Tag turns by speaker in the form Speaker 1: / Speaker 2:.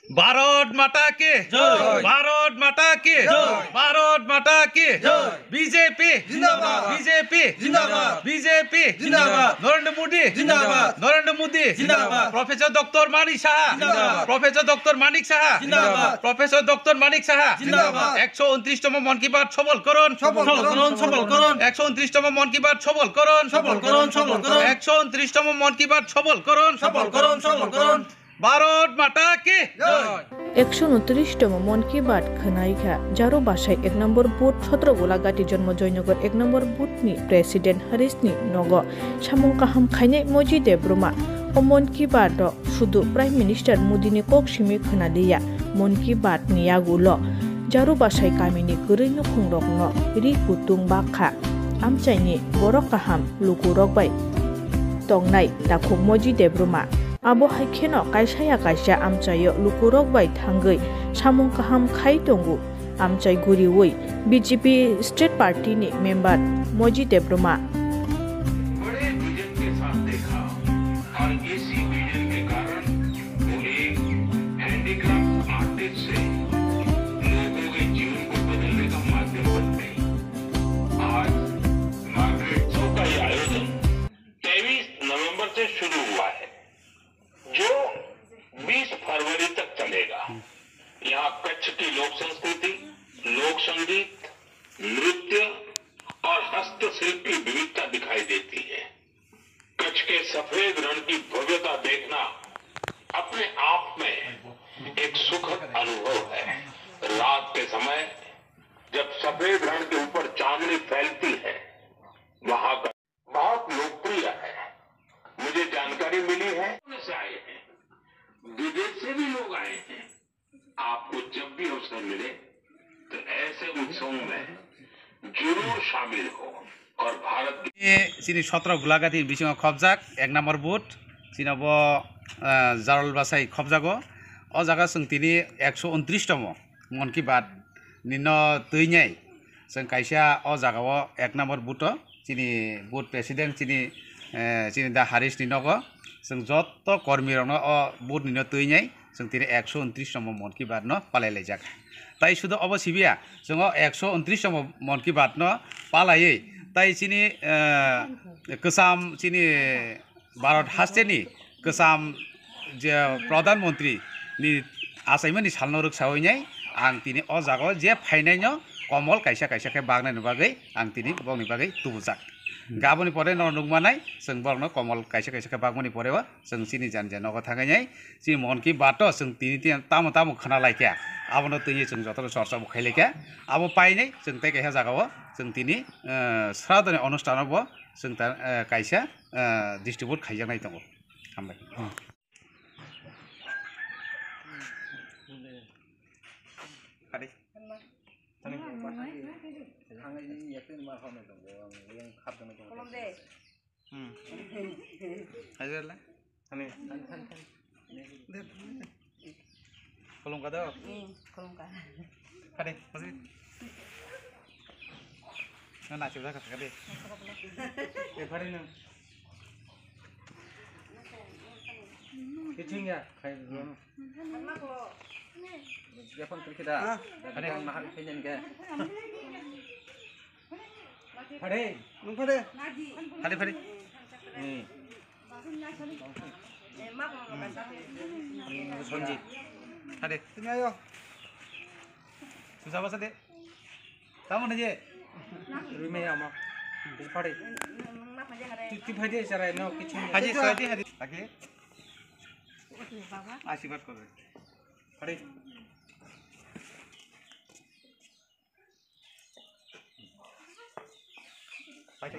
Speaker 1: भारत माता की जय। भारत माता की जय। भारत माता की जय। बीजेपी जिंदाबाद। बीजेपी जिंदाबाद। बीजेपी जिंदाबाद। नरेंद्र मोदी जिंदाबाद। नरेंद्र मोदी जिंदाबाद। प्रोफेसर डॉक्टर मानिक शाह जिंदाबाद। प्रोफेसर डॉक्टर मानिक शाह जिंदाबाद। प्रोफेसर डॉक्टर मानिक शाह जिंदाबाद। 129তম মন কি বাত সবল করুন। সবল করুন। সবল করুন। 129তম মন কি বাত সবল করুন। সবল করুন। সবল করুন। 129তম মন কি বাত সবল করুন। সবল করুন। সবল করুন। भारत माता की जय।
Speaker 2: 129তম মন কি বাত খনাইখা জারো বাসায় 1 নম্বর বুথ ছত্রগোলাঘাটি জন্ম জয়নগর 1 নম্বর বুথনি প্রেসিডেন্ট হারিসনি নগ সামং কাহাম খাইনে মজি দেব্রমা ও মন কি বাত শুধু প্রাইম মিনিস্টার মোদিনি কক সিমি খনালিয়া মন কি বাত নিয়াগুল জারো বাসায় কামিনি গরৈনো খুংরকনো রি কুতুং বাখা আমচাইনি বড় কাহাম লুকুরকবাই তংনাই দাখুক মজি Debbarma abo haikeno kaisaya kaisa amchayo lukurok bai thangai samung kaham khai tongu amchai guriwoi BJP state party ने मेंबर मोजी देब्रमा
Speaker 3: बड़े विजन के साथ देखा और इसी विजन के कारण वो एक हैंडीक्राफ्ट आर्टिस्ट से लोगों के जीवन को बदलने का माध्यम बन गई। आज मार्केट शो का ये आयोजन 23 नवंबर से शुरू हुआ है जो 20 फरवरी तक चलेगा। यहाँ कच्छ की लोक संस्कृति, लोक संगीत, नृत्य और हस्तशिल्प की विविधता दिखाई देती है। कच्छ के सफेद रण की भव्यता देखना अपने आप में एक सुखद अनुभव है। रात के समय जब सफेद रण के ऊपर चांदनी फैलती है वहां का बहुत लोकप्रिय है। मुझे जानकारी मिली है से आए हैं, विदेश से भी लोग आए हैं। आपको जब भी अवसर मिले तो ऐसे उत्सवों में जरूर शामिल हो और भारत
Speaker 1: চিনি 17 গোলাঘাটি বিশিং খবজাক 1 নম্বর বুথ চিনব জারল বাসাই খবজাগো অ জায়গা जों তিনি 129তম মন কি বাত নিন তৈনাই जों কাইসা অ জায়গাও 1 নম্বর বুথ চিনি বুথ প্রেসিডেন্ট চিনি দা হারিস নিনগ जों যত কর্মীরন অ বুথ নিন তৈনাই जों তিনি 129তম মন কি বাত ন পালাইলাই জাক তাই শুধু অবসিবিয়া जों 129তম মন কি বাত ন পালাयै তাই চিনি কসাম চিনি भारत हास्टेनि कसाम जे प्रधानमंत्री नि आसामनि सालनरक सावैनाय आं तिनि अ जागाव जे फाइनायनो कमल कायसा कायसाखे बागनायनि बागै आं तिनि बंनि बागै तुबुजाक गाबोनि परे ननुगमानाय जों बरनो कमल कायसा कायसाखे बागमनि परेवा जों सिनि जानजेनग थांगायनाय सि मन की बात जों तिनि तामो तामो खोनालायखाया आबनो तैनि जों जतरो चर्चा खायलायखाया आबो पाइनाय जों तै कायसा जागाव जों तिनि श्राद्धनि अनुष्ठानाव जों ता कायसा डिस्ट्रिब्यूट खायजानाय दङ हामबाय kolom ka daw kolom ka kade masih na coba ka kade pare na kiting ya kai lono Jepang kita ada yang mahal penyen ke pare nung pare pare pare nih sonjit Ade, sini ayo. Susah banget deh. Kamu aja. Rumah ya mak. Bisa pade. Cuci pade cara no kitchen. Haji sadi haji. Lagi. आशीर्वाद करो पढ़े बैठ